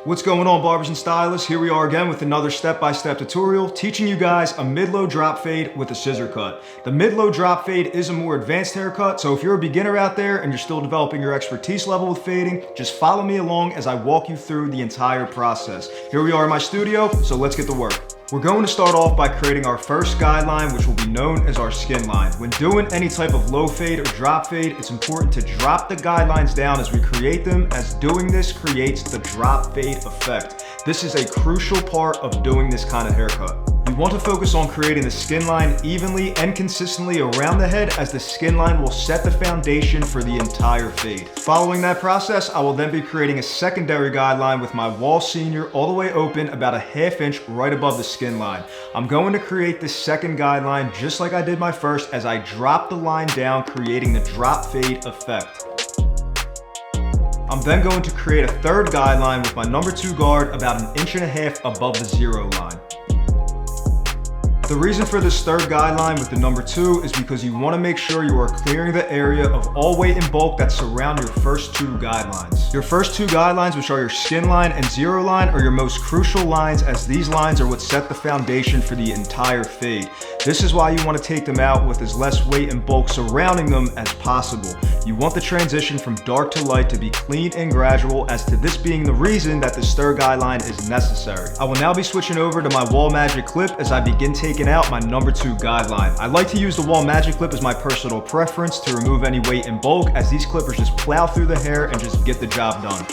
What's going on, barbers and stylists? Here we are again with another step-by-step tutorial teaching you guys a mid-low drop fade with a scissor cut. The mid-low drop fade is a more advanced haircut, so if you're a beginner out there and you're still developing your expertise level with fading, just follow me along as I walk you through the entire process. Here we are in my studio, so let's get to work. We're going to start off by creating our first guideline, which will be known as our skin line. When doing any type of low fade or drop fade, it's important to drop the guidelines down as we create them, as doing this creates the drop fade effect. This is a crucial part of doing this kind of haircut. You want to focus on creating the skin line evenly and consistently around the head, as the skin line will set the foundation for the entire fade. Following that process, I will then be creating a secondary guideline with my wall senior all the way open about a ½ inch right above the skin line. I'm going to create this second guideline just like I did my first, as I drop the line down, creating the drop fade effect. I'm then going to create a third guideline with my number 2 guard about 1.5 inches above the 0 line. The reason for this third guideline with the number 2 is because you want to make sure you are clearing the area of all weight and bulk that surround your first 2 guidelines. Your first 2 guidelines, which are your skin line and 0 line, are your most crucial lines, as these lines are what set the foundation for the entire fade. This is why you want to take them out with as less weight and bulk surrounding them as possible. You want the transition from dark to light to be clean and gradual, as to this being the reason that this third guideline is necessary. I will now be switching over to my wall magic clip as I begin taking out my number 2 guideline. I like to use the wall magic clip as my personal preference to remove any weight and bulk, as these clippers just plow through the hair and just get the job done.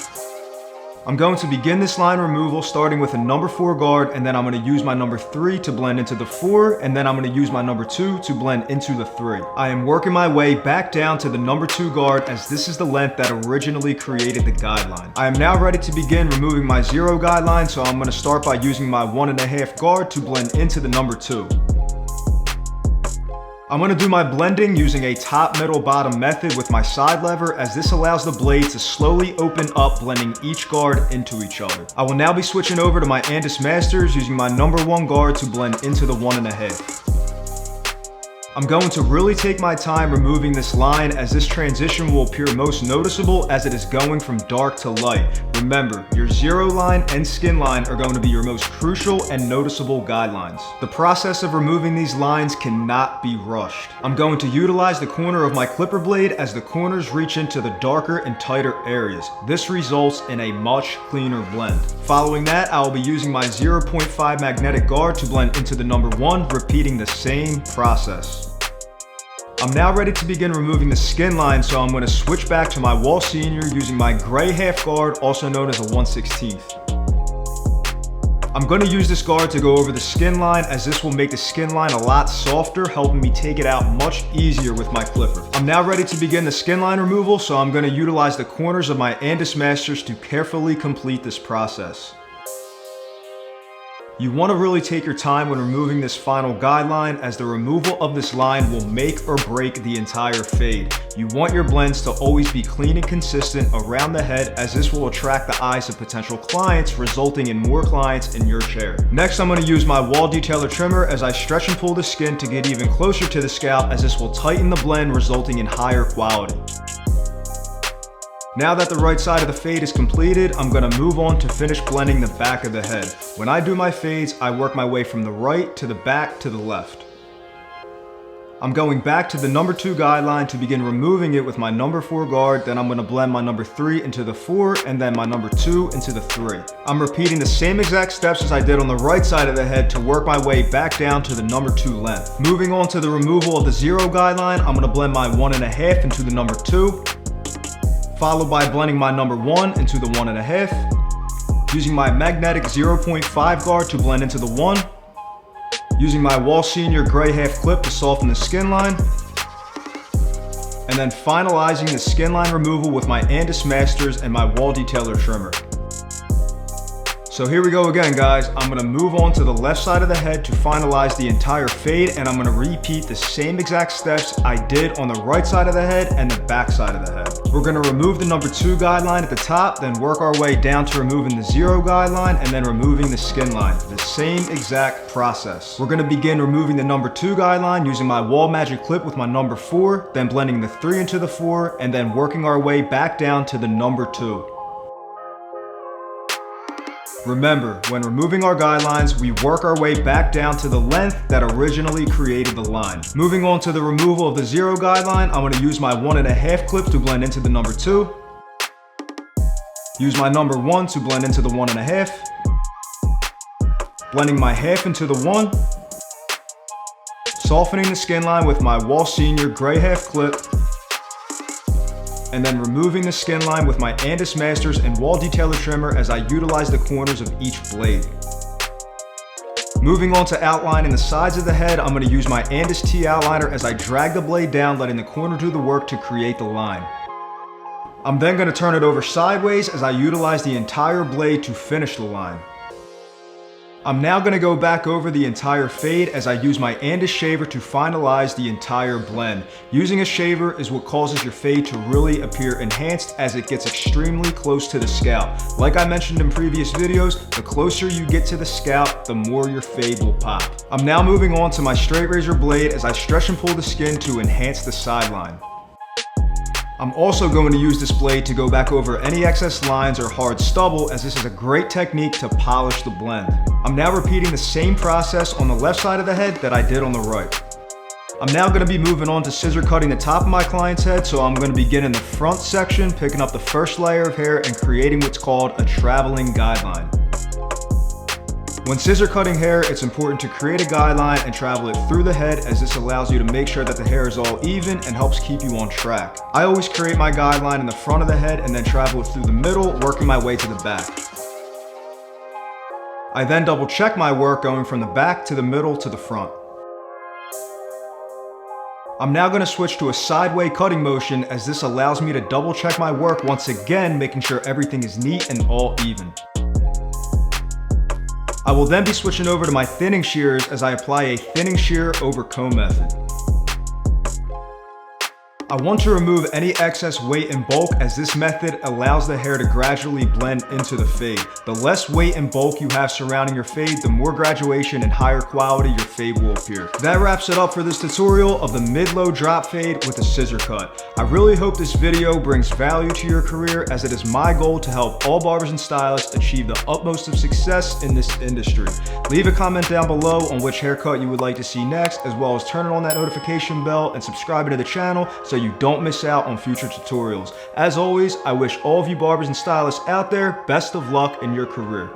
I'm going to begin this line removal starting with a number 4 guard, and then I'm going to use my number 3 to blend into the 4, and then I'm going to use my number 2 to blend into the 3. I am working my way back down to the number 2 guard, as this is the length that originally created the guideline. I am now ready to begin removing my 0 guideline, so I'm going to start by using my 1.5 guard to blend into the number 2. I'm going to do my blending using a top, middle, bottom method with my side lever, as this allows the blade to slowly open up, blending each guard into each other. I will now be switching over to my Andis Masters using my number 1 guard to blend into the 1.5. I'm going to really take my time removing this line, as this transition will appear most noticeable as it is going from dark to light. Remember, your 0 line and skin line are going to be your most crucial and noticeable guidelines. The process of removing these lines cannot be rushed. I'm going to utilize the corner of my clipper blade, as the corners reach into the darker and tighter areas. This results in a much cleaner blend. Following that, I will be using my 0.5 magnetic guard to blend into the number 1, repeating the same process. I'm now ready to begin removing the skin line, so I'm going to switch back to my wall senior using my gray half guard, also known as a 1/16. I'm going to use this guard to go over the skin line, as this will make the skin line a lot softer, helping me take it out much easier with my clipper. I'm now ready to begin the skin line removal, so I'm going to utilize the corners of my Andis Masters to carefully complete this process. You want to really take your time when removing this final guideline, as the removal of this line will make or break the entire fade. You want your blends to always be clean and consistent around the head, as this will attract the eyes of potential clients, resulting in more clients in your chair. Next, I'm going to use my wall detailer trimmer as I stretch and pull the skin to get even closer to the scalp, as this will tighten the blend, resulting in higher quality. Now that the right side of the fade is completed, I'm going to move on to finish blending the back of the head. When I do my fades, I work my way from the right to the back to the left. I'm going back to the number 2 guideline to begin removing it with my number 4 guard, then I'm going to blend my number 3 into the 4, and then my number 2 into the 3. I'm repeating the same exact steps as I did on the right side of the head to work my way back down to the number 2 length. Moving on to the removal of the 0 guideline, I'm going to blend my 1.5 into the number 2. Followed by blending my number 1 into the 1.5, using my magnetic 0.5 guard to blend into the 1, using my wall senior gray half clip to soften the skin line, and then finalizing the skin line removal with my Andis Masters and my wall detailer trimmer. So here we go again, guys. I'm going to move on to the left side of the head to finalize the entire fade, and I'm going to repeat the same exact steps I did on the right side of the head and the back side of the head. We're going to remove the number 2 guideline at the top, then work our way down to removing the 0 guideline, and then removing the skin line. The same exact process. We're going to begin removing the number 2 guideline using my wall magic clip with my number 4, then blending the 3 into the 4, and then working our way back down to the number 2. Remember, when removing our guidelines, we work our way back down to the length that originally created the line. Moving on to the removal of the 0 guideline, I'm going to use my 1.5 clip to blend into the number 2. Use my number 1 to blend into the 1.5. Blending my half into the 1. Softening the skin line with my Wall Senior gray half clip. And then removing the skin line with my Andis Masters and Wall Detailer trimmer as I utilize the corners of each blade. Moving on to outlining the sides of the head, I'm going to use my Andis T outliner as I drag the blade down, letting the corner do the work to create the line. I'm then going to turn it over sideways as I utilize the entire blade to finish the line. I'm now going to go back over the entire fade as I use my Andis shaver to finalize the entire blend. Using a shaver is what causes your fade to really appear enhanced as it gets extremely close to the scalp. Like I mentioned in previous videos, the closer you get to the scalp, the more your fade will pop. I'm now moving on to my straight razor blade as I stretch and pull the skin to enhance the sideline. I'm also going to use this blade to go back over any excess lines or hard stubble, as this is a great technique to polish the blend. I'm now repeating the same process on the left side of the head that I did on the right. I'm now going to be moving on to scissor cutting the top of my client's head, so I'm going to begin in the front section, picking up the first layer of hair and creating what's called a traveling guideline. When scissor cutting hair, it's important to create a guideline and travel it through the head, as this allows you to make sure that the hair is all even and helps keep you on track. I always create my guideline in the front of the head and then travel it through the middle, working my way to the back. I then double check my work going from the back to the middle to the front. I'm now going to switch to a sideway cutting motion, as this allows me to double check my work once again, making sure everything is neat and all even. I will then be switching over to my thinning shears as I apply a thinning shear over comb method. I want to remove any excess weight and bulk, as this method allows the hair to gradually blend into the fade. The less weight and bulk you have surrounding your fade, the more graduation and higher quality your fade will appear. That wraps it up for this tutorial of the mid-low drop fade with a scissor cut. I really hope this video brings value to your career, as it is my goal to help all barbers and stylists achieve the utmost of success in this industry. Leave a comment down below on which haircut you would like to see next, as well as turning on that notification bell and subscribing to the channel so you don't miss out on future tutorials. As always, I wish all of you barbers and stylists out there best of luck in your career.